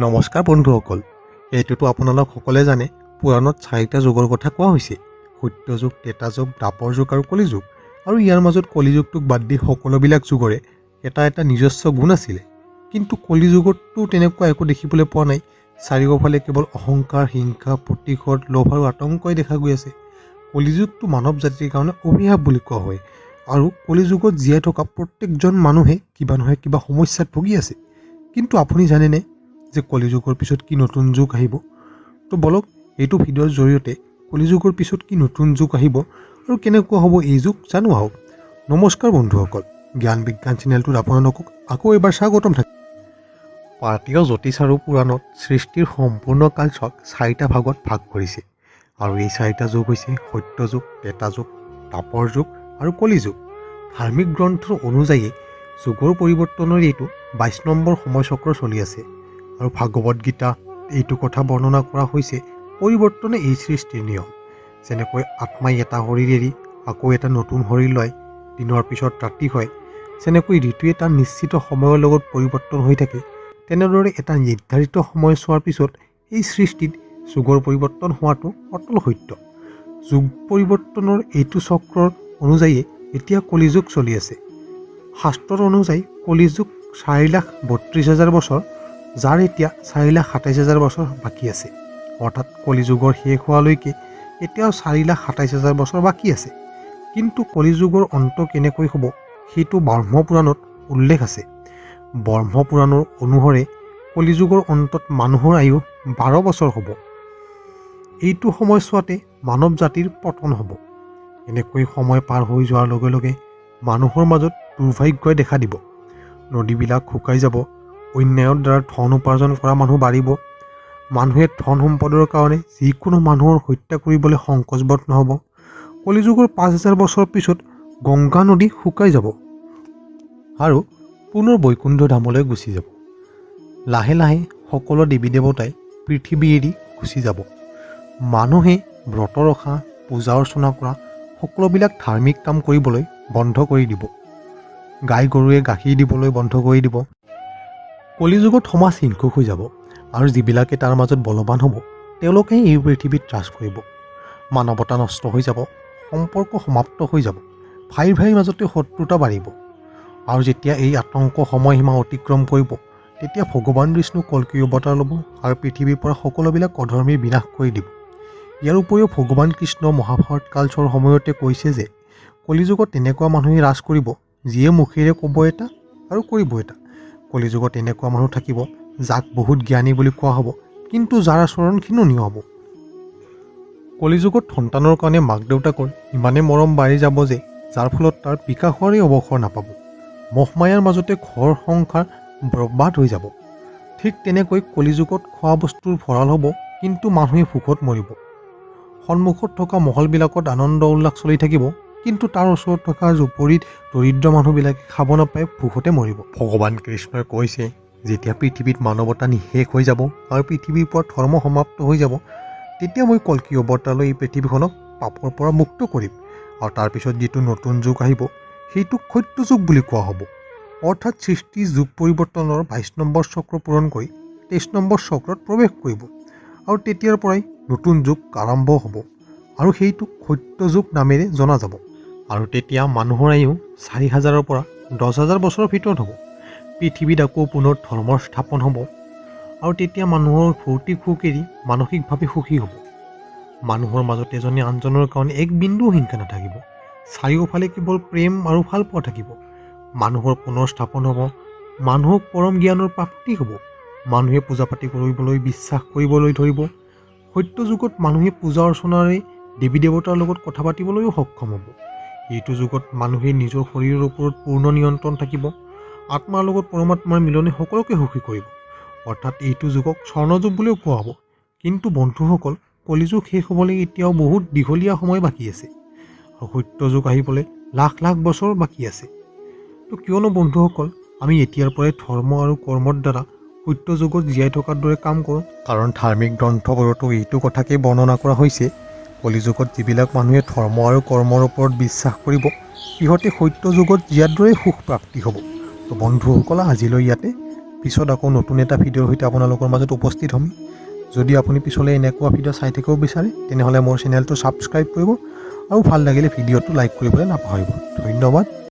নমস্কাৰ বন্ধুসকল, এইটোতো আপোনালোক সকলোৱে জানে পুৰাণত 4টা যুগৰ কথা কোৱা হৈছে। সত্য যুগ, ত্ৰেতা যুগ, দ্বাপৰ যুগ আৰু কলি যুগ। আৰু ইয়াৰ মাজত কলি যুগটোক বাদ দি সকলোবিলাক যুগৰে এটা নিজস্ব গুণ আছিলে। কিন্তু কলি যুগততো তেনেকুৱা একো দেখিবলৈ পোৱা নাই। চাৰিওফালে কেৱল অহংকাৰ, হিংসা, প্ৰতিশোধ, লোভ আৰু আতংকই দেখা গৈ আছে। কলি যুগটো মানৱ জাতিৰ কাৰণে অভিশাপ বুলি কোৱা হয়। আৰু কলি যুগত জীয়াই থকা প্ৰত্যেকজন মানুহে কিবা নহয় কিবা সমস্যাত ভুগি আছে। কিন্তু আপুনি জানেনে যে কলিযুগৰ পিছত কি নতুন যুগ আহিব? তো বলক এইটো ভিডিঅ'ৰ জৰিয়তে কলিযুগৰ পিছত কি নতুন যুগ আহিব আৰু কেনেকুৱা হ'ব এই যুগ জানো আহক। নমস্কাৰ বন্ধুসকল, জ্ঞান বিজ্ঞান চেনেলটোত আপোনালোকক আকৌ এবাৰ স্বাগতম থাকে। ভাৰতীয় জ্যোতিষ আৰু পুৰাণত সৃষ্টিৰ সম্পূৰ্ণ কালচক 4টা ভাগত ভাগ কৰিছে। আৰু এই 4টা যুগ হৈছে সত্য যুগ, ত্ৰেতা যুগ, দ্বাপৰ যুগ আৰু কলি যুগ। ধাৰ্মিক গ্ৰন্থৰ অনুযায়ী যুগৰ পৰিৱৰ্তনৰ এইটো 22 নম্বৰ সময়চক্ৰ চলি আছে। আৰু ভাগৱত গীতা এইটো কথা বৰ্ণনা কৰা হৈছে পৰিৱৰ্তনে এই সৃষ্টিৰ নিয়ম। যেনেকৈ আত্মাই এটা শৰীৰ এৰি আকৌ এটা নতুন শৰীৰ লয়, দিনৰ পিছত ৰাতি হয়। যেনেকৈ ঋতুৱে তাৰ নিশ্চিত সময়ৰ লগত পৰিৱৰ্তন হৈ থাকে, তেনেদৰে এটা নিৰ্ধাৰিত সময়ছোৱাৰ পিছত এই সৃষ্টিত যুগৰ পৰিৱৰ্তন হোৱাটো অটল সত্য। যুগ পৰিৱৰ্তনৰ এইটো চক্ৰৰ অনুযায়ী এতিয়া কলিযুগ চলি আছে। শাস্ত্ৰৰ অনুযায়ী কলিযুগ 4,32,000 বছৰ, যাৰ এতিয়া 4,27,000 বছৰ বাকী আছে। অৰ্থাৎ কলিযুগৰ শেষ হোৱালৈকে এতিয়াও 4,27,000 বছৰ বাকী আছে। কিন্তু কলিযুগৰ অন্ত কেনেকৈ হ'ব সেইটো ব্ৰহ্মপুৰাণত উল্লেখ আছে। ব্ৰহ্মপুৰাণৰ অনুসৰি কলিযুগৰ অন্তত মানুহৰ আয়ু 12 বছৰ হ'ব। এইটো সময়ছোৱাতে মানৱ জাতিৰ পতন হ'ব। এনেকৈ সময় পাৰ হৈ যোৱাৰ লগে লগে মানুহৰ মাজত দুৰ্ভাগ্যই দেখা দিব। নদীবিলাক শুকাই যাব, অন্যায়ৰ দ্বাৰা ধন উপাৰ্জন কৰা মানুহ বাঢ়িব। মানুহে ধন সম্পদৰ কাৰণে যিকোনো মানুহৰ হত্যা কৰিবলৈ সংকোচবোধ নহ'ব। কলিযুগৰ 5,000 বছৰ পিছত গংগা নদী শুকাই যাব আৰু পুনৰ বৈকুণ্ঠ ধামলৈ গুচি যাব। লাহে লাহে সকলো দেৱী দেৱতাই পৃথিৱী এৰি গুচি যাব। মানুহে ব্ৰত ৰখা, পূজা অৰ্চনা কৰা সকলোবিলাক ধাৰ্মিক কাম কৰিবলৈ বন্ধ কৰি দিব। গাই গৰুৱে গাখীৰ দিবলৈ বন্ধ কৰি দিব। কলিযুগত সমাজ হিংসুক হৈ যাব আৰু যিবিলাকে তাৰ মাজত বলৱান হ'ব তেওঁলোকেই এই পৃথিৱীত ৰাজ কৰিব। মানৱতা নষ্ট হৈ যাব, সম্পৰ্ক সমাপ্ত হৈ যাব, ভাই ভাইৰ মাজতে শত্ৰুতা বাঢ়িব। আৰু যেতিয়া এই আতংক সময়সীমা অতিক্ৰম কৰিব, তেতিয়া ভগৱান বিষ্ণু কল্কি অৱতাৰ ল'ব আৰু পৃথিৱীৰ পৰা সকলোবিলাক অধৰ্মীৰ বিনাশ কৰি দিব। ইয়াৰ উপৰিও ভগৱান কৃষ্ণ মহাভাৰত কালচোৱাৰ সময়তে কৈছে যে কলিযুগত তেনেকুৱা মানুহে ৰাজ কৰিব যিয়ে মুখেৰে ক'ব এটা আৰু কৰিব এটা। কলিযুগত এনেকুৱা মানুহ থাকিব যাক বহুত জ্ঞানী বুলি কোৱা হ'ব, কিন্তু যাৰ আচৰণ ঘৃণনীয় হ'ব। কলিযুগত সন্তানৰ কাৰণে মাক দেউতাকৰ ইমানে মৰম বাঢ়ি যাব যে যাৰ ফলত তাৰ বিকাশৰে অৱসৰ নাপাব। মোহমায়াৰ মাজতে ঘৰ সংসাৰ বৰবাদ হৈ যাব। ঠিক তেনেকৈ কলিযুগত খোৱা বস্তুৰ ভঁৰাল হ'ব, কিন্তু মানুহে ভোকত মৰিব। সন্মুখত থকা মহলবিলাকত আনন্দ উল্লাস চলি থাকিব, কিন্তু তাৰ ওচৰত থকা জুপুৰিত দৰিদ্ৰ মানুহবিলাকে খাব নাপায় ভোকতে মৰিব। ভগৱান কৃষ্ণই কৈছে যেতিয়া পৃথিৱীত মানৱতা নিঃশেষ হৈ যাব আৰু পৃথিৱীৰ পৰা ধৰ্ম সমাপ্ত হৈ যাব, তেতিয়া মই কল্কি অৱতাৰলৈ এই পৃথিৱীখনক পাপৰ পৰা মুক্ত কৰিম। আৰু তাৰপিছত যিটো নতুন যুগ আহিব সেইটোক সত্য যুগ বুলি কোৱা হ'ব। অৰ্থাৎ সৃষ্টি যুগ পৰিৱৰ্তনৰ 22 নম্বৰ চক্ৰ পূৰণ কৰি 23 নম্বৰ চক্ৰত প্ৰৱেশ কৰিব। আৰু তেতিয়াৰ পৰাই নতুন যুগ আৰম্ভ হ'ব আৰু সেইটোক সত্য যুগ নামেৰে জনা যাব। আৰু তেতিয়া মানুহৰ আয়ু 4,000ৰ পৰা 10,000 বছৰৰ ভিতৰত হ'ব। পৃথিৱীত আকৌ পুনৰ ধৰ্মৰ স্থাপন হ'ব আৰু তেতিয়া মানুহৰ ভৌতিক সুখ এৰি মানসিকভাৱে সুখী হ'ব। মানুহৰ মাজত এজনে আনজনৰ কাৰণে এক বিন্দু হিংসা নাথাকিব। চাৰিওফালে কেৱল প্ৰেম আৰু ভালপোৱা থাকিব। মানুহৰ পুনৰ স্থাপন হ'ব। মানুহক পৰম জ্ঞানৰ প্ৰাপ্তি হ'ব। মানুহে পূজা পাতি কৰিবলৈ বিশ্বাস কৰিবলৈ ধৰিব। সত্য যুগত মানুহে পূজা অৰ্চনাৰে দেৱী দেৱতাৰ লগত কথা পাতিবলৈও সক্ষম হ'ব। এইটো যুগত মানুহে নিজৰ শৰীৰৰ ওপৰত পূৰ্ণ নিয়ন্ত্ৰণ থাকিব। আত্মাৰ লগত পৰমাত্মাৰ মিলনে সকলোকে সুখী কৰিব। অৰ্থাৎ এইটো যুগক স্বৰ্ণযুগ বুলিও কোৱা হ'ব। কিন্তু বন্ধুসকল, কলিযুগ শেষ হ'বলৈ এতিয়াও বহুত দীঘলীয়া সময় বাকী আছে আৰু সত্য যুগ আহিবলৈ লাখ লাখ বছৰ বাকী আছে। তো কিয়নো বন্ধুসকল, আমি এতিয়াৰ পৰাই ধৰ্ম আৰু কৰ্মৰ দ্বাৰা সত্য যুগত জীয়াই থকাৰ দৰে কাম কৰোঁ। কাৰণ ধাৰ্মিক গ্ৰন্থবোৰতো এইটো কথাকে বৰ্ণনা কৰা হৈছে, কলিযুগত যিবিলাক মানুহে ধৰ্ম আৰু কৰ্মৰ ওপৰত বিশ্বাস কৰিব সিহঁতে সত্য যুগত জীয়াৰ দৰে সুখ প্ৰাপ্তি হ'ব। তো বন্ধুসকল, আজিলৈ ইয়াতে পিছত আকৌ নতুন এটা ভিডিঅ'ৰ সৈতে আপোনালোকৰ মাজত উপস্থিত হ'ম। যদি আপুনি পিছলৈ এনেকুৱা ভিডিঅ' চাই থাকিব বিচাৰে তেনেহ'লে মোৰ চেনেলটো ছাবস্ক্ৰাইব কৰিব আৰু ভাল লাগিলে ভিডিঅ'টো লাইক কৰিবলৈ নাপাহৰিব। ধন্যবাদ।